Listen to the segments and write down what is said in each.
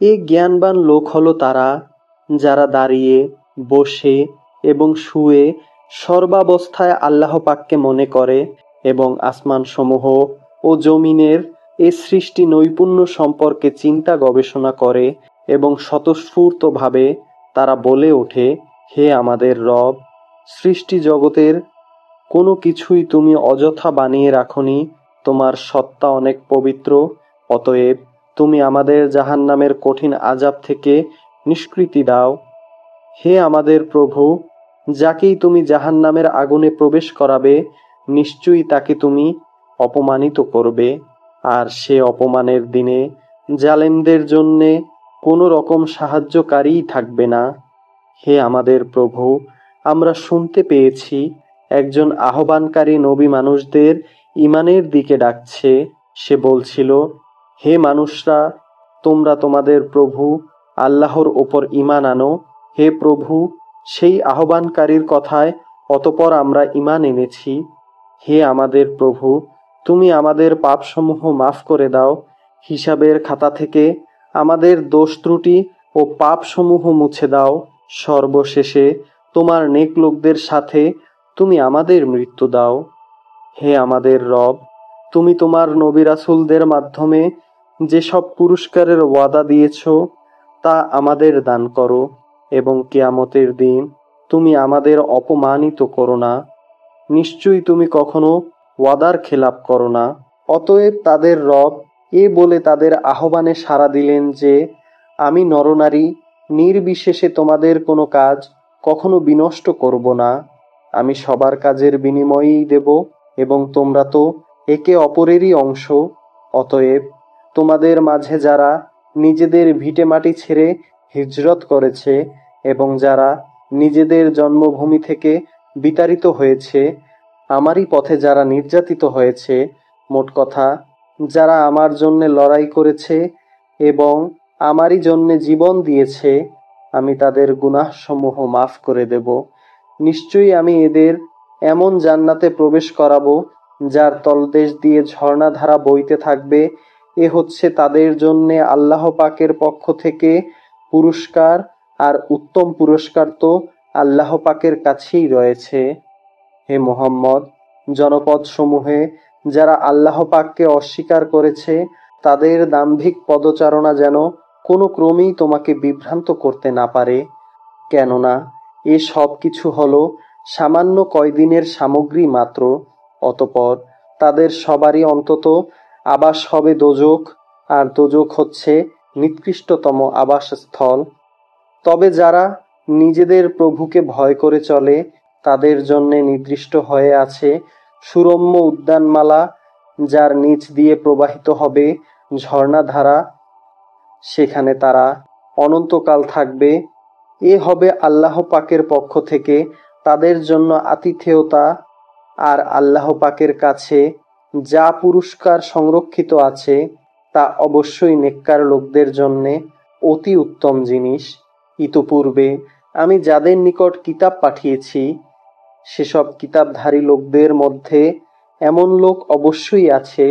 এ জ্ঞানবান লোক হলো তারা যারা দাঁড়িয়ে, বসে এবং শুয়ে সর্বাবস্থায় আল্লাহ পাককে মনে করে এবং আসমানসমূহ ও জমিনের এ সৃষ্টি নৈপুণ্য সম্পর্কে চিন্তা গবেষণা করে এবং স্বতঃস্ফূর্তভাবে তারা বলে ওঠে, হে আমাদের রব, সৃষ্টি জগতের কোনো কিছুই তুমি অযথা বানিয়ে রাখনি, তোমার সত্তা অনেক পবিত্র, অতএব তুমি আমাদের জাহান্নামের কঠিন আযাব থেকে নিষ্কৃতি দাও। হে আমাদের প্রভু, যাকেই তুমি জাহান্নামের আগুনে প্রবেশ করাবে নিশ্চয়ই তাকে তুমি অপমানিত করবে, আর সে অপমানের দিনে জালেমদের জন্যে কোনো রকম সাহায্যকারীই থাকবে না। হে আমাদের প্রভু, আমরা শুনতে পেয়েছি একজন আহ্বানকারী নবী মানুষদের ঈমানের দিকে ডাকছে। সে বলছিল, হে মানুষরা, তোমরা তোমাদের প্রভু আল্লাহর ওপর ঈমান আনো। হে প্রভু, সেই আহ্বানকারীর কথায় অতঃপর আমরা ঈমান এনেছি। হে আমাদের প্রভু, তুমি আমাদের পাপসমূহ মাফ করে দাও, হিসাবের খাতা থেকে আমাদের দোষ ত্রুটি ও পাপসমূহ মুছে দাও। সর্বশেষে তোমার নেক লোকদের সাথে তুমি আমাদের মৃত্যু দাও। হে আমাদের রব, তুমি তোমার নবী রাসূলদের মাধ্যমে যেসব পুরস্কারের ওয়াদা দিয়েছ তা আমাদের দান করো এবং কিয়ামতের দিন তুমি আমাদের অপমানিত করো না। নিশ্চয়ই তুমি কখনো ওয়াদার খেলাপ করো না। অতএব তাদের রব এ বলে তাদের আহ্বানে সাড়া দিলেন যে, আমি নরনারী নির্বিশেষে তোমাদের কোনো কাজ কখনো বিনষ্ট করব না। আমি সবার কাজের বিনিময়ই দেব এবং তোমরা তো একে অপরেরই অংশ। অতএব তোমাদের মাঝে যারা নিজেদের ভিটেমাটি ছেড়ে হিজরত করেছে এবং যারা নিজেদের জন্মভূমি থেকে বিতাড়িত হয়েছে, আমারই পথে যারা নির্যাতিত হয়েছে, মোট কথা যারা আমার জন্যে লড়াই করেছে এবং আমারই জন্যে জীবন দিয়েছে, আমি তাদের গুনাহসমূহ মাফ করে দেব। নিশ্চয়ই আমি এদের এমন জান্নাতে প্রবেশ করাবো যার তলদেশ দিয়ে ঝর্ণাধারা বইতে থাকবে। এ হচ্ছে তাদের জন্যে আল্লাহ পাকের পক্ষ থেকে পুরস্কার, আর উত্তম পুরস্কার তো আল্লাহ পাকের কাছেই রয়েছে। হে মুহাম্মদ, জনপদসমূহে যারা আল্লাহ পাককে অস্বীকার করেছে তাদের দাম্ভিক পদচারণা যেন কোনো ক্রমেই তোমাকে বিভ্রান্ত করতে না পারে, কেননা এ সব কিছু হলো সামান্য কয়দিনের সামগ্রী মাত্র। অতঃপর তাদের সবারই অন্তত আবাস হবে দোজখ, আর দোজখ হচ্ছে নিকৃষ্টতম আবাসস্থল। তবে যারা নিজেদের প্রভুকে ভয় করে চলে তাদের জন্যে নির্দিষ্ট হয়ে আছে সুরম্য উদ্যানমালা, যার নিচ দিয়ে প্রবাহিত হবে ঝর্ণাধারা। সেখানে তারা অনন্তকাল থাকবে। এ হবে আল্লাহ পাকের পক্ষ থেকে তাদের জন্য আতিথেয়তা, আর আল্লাহ পাকের কাছে যা পুরস্কার সংরক্ষিত আছে তা অবশ্যই নেককার লোকদের জন্যে অতি উত্তম জিনিস। ইতোপূর্বে আমি যাদের নিকট কিতাব পাঠিয়েছি সেসব কিতাবধারী লোকদের মধ্যে এমন লোক অবশ্যই আছে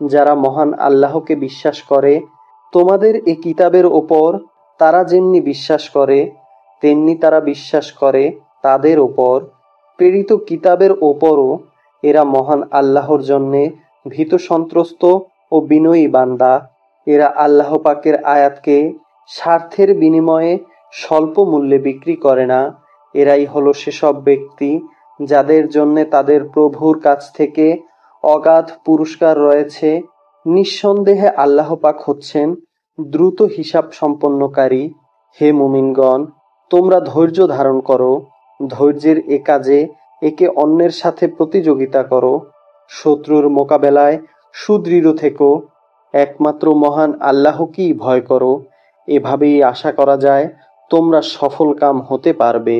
যারা মহান আল্লাহকে বিশ্বাস করে। তোমাদের এ কিতাবের ওপর তারা যেমনি বিশ্বাস করে তেমনি তারা বিশ্বাস করে তাদের ওপর প্রেরিত কিতাবের ওপরও। এরা মহান আল্লাহর জন্যে ভীত সন্ত্রস্ত ও বিনয়ী বান্দা। এরা আল্লাহ পাকের আয়াতকে স্বার্থের বিনিময়ে স্বল্প মূল্যে বিক্রি করে না। এরাই হলো সেসব ব্যক্তি যাদের জন্যে তাদের প্রভুর কাছ থেকে অগাধ পুরস্কার রয়েছে। নিঃসন্দেহে আল্লাহ পাক হচ্ছেন দ্রুত হিসাব সম্পন্নকারী। হে মুমিনগণ, তোমরা ধৈর্য ধারণ করো, ধৈর্যের এ কাজে একে অন্যের সাথে প্রতিযোগিতা করো, শত্রুর মোকাবেলায় সুদৃঢ় থেকো, একমাত্র মহান আল্লাহকেই ভয় করো। এভাবেই আশা করা যায় তোমরা সফলকাম হতে পারবে।